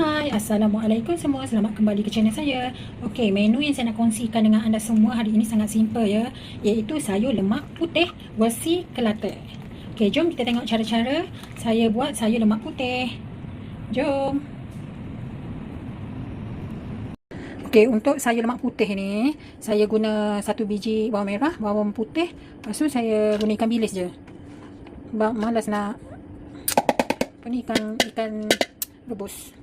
Hai, Assalamualaikum semua. Selamat kembali ke channel saya. Okey, menu yang saya nak kongsikan dengan anda semua hari ini sangat simple ya, iaitu sayur lemak putih versi Kelantan. Okey, jom kita tengok cara-cara saya buat sayur lemak putih. Jom. Okey, untuk sayur lemak putih ni, saya guna 1 biji bawang merah, bawang putih. Lepas tu saya guna ikan bilis je. Sebab malas nak ikan rebus.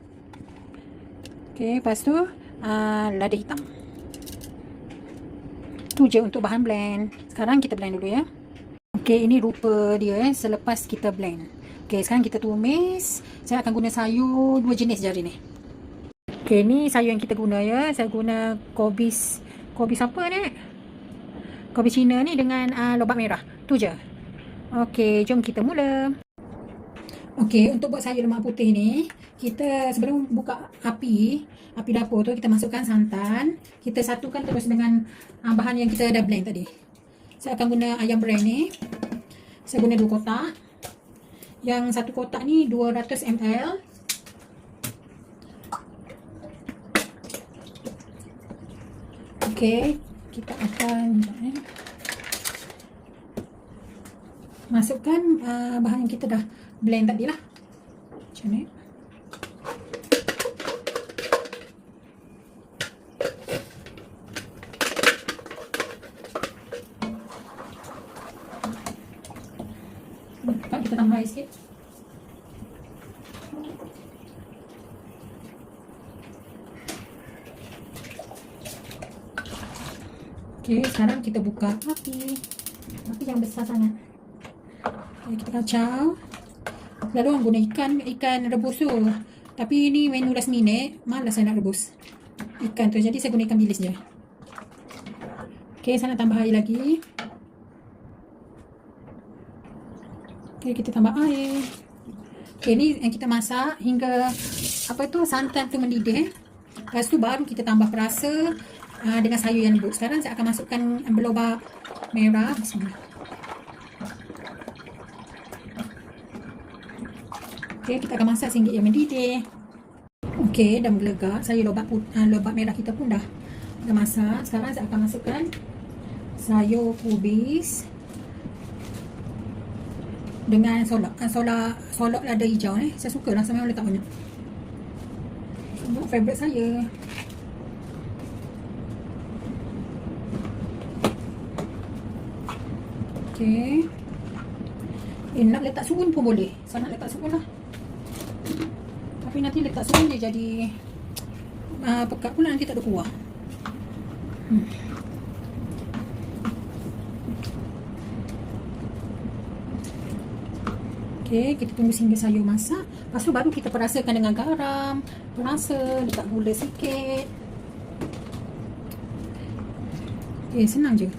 Okey, lepas tu lada hitam. Tu je untuk bahan blend. Sekarang kita blend dulu ya. Okey, ini rupa dia selepas kita blend. Okey, sekarang kita tumis. Saya akan guna sayur 2 jenis je hari ni. Okey, ni sayur yang kita guna ya. Saya guna kobis apa ni? Kobis Cina ni dengan lobak merah. Tu je. Okey, jom kita mula. Okey, untuk buat sayur lemak putih ni, kita sebelum buka api dapur tu, kita masukkan santan. Kita satukan terus dengan bahan yang kita dah blend tadi. Saya akan guna ayam brand ni. Saya guna 2 kotak. Yang satu kotak ni 200 ml. Okey, kita akan masukkan bahan yang kita dah blend tadi lah. Macam ni. Kita tambah air sikit. Okey, sekarang kita buka api yang besar sangat. Okay, kita kacau. Lalu orang guna ikan rebus tu. Tapi ni menu last minute, malas saya nak rebus ikan tu. Jadi saya guna ikan bilis je. Okey, saya nak tambah air lagi. Okey, kita tambah air. Okey, ni yang kita masak hingga santan tu mendidih. Lepas tu baru kita tambah perasa dengan sayur yang lembut. Sekarang saya akan masukkan lobak merah. Bismillah. Okey, kita akan masak sehingga ia mendidih. Okey, dah melegak. Sayur lobak merah kita pun dah masak. Sekarang saya akan masukkan sayur kubis dengan solok lada hijau ni. Saya suka rasa, memang letak banyak. Favorite saya. Okey. Nak letak suun pun boleh. Saya nak letak suun lah. Tapi nanti letak suun dia jadi pekat pula, nanti tak ada kuah. Okey, kita tunggu sehingga sayur masak. Lepas tu baru kita perasakan dengan garam, perasa, letak gula sikit. Okey, senang je.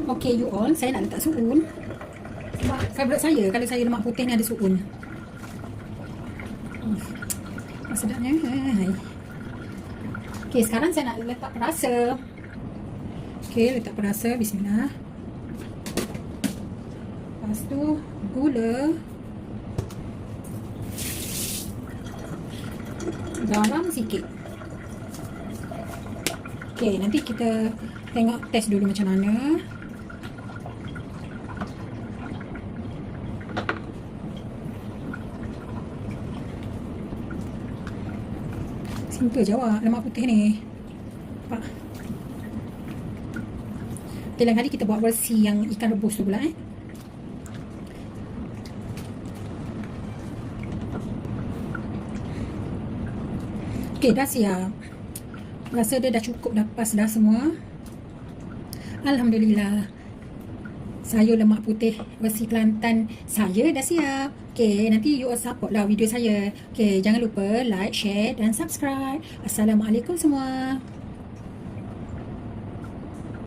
Okay, you all, saya nak letak suun. Sebab favourite saya kalau sayur lemak putih ni ada suun. Sedapnya. Okay, sekarang saya nak letak perasa. Okay, letak perasa. Bismillah. Lepas tu gula, garam sikit. Okay, nanti kita tengok test dulu macam mana. Simple je awak lemak putih ni. Nampak? Okay, lain kali kita buat versi yang ikan rebus tu pula Okay, dah siap. Rasa dia dah cukup, dah pas dah semua. Alhamdulillah. Sayur lemak putih versi Kelantan saya dah siap. Okay, nanti you all support lah video saya. Okay, jangan lupa like, share dan subscribe. Assalamualaikum semua.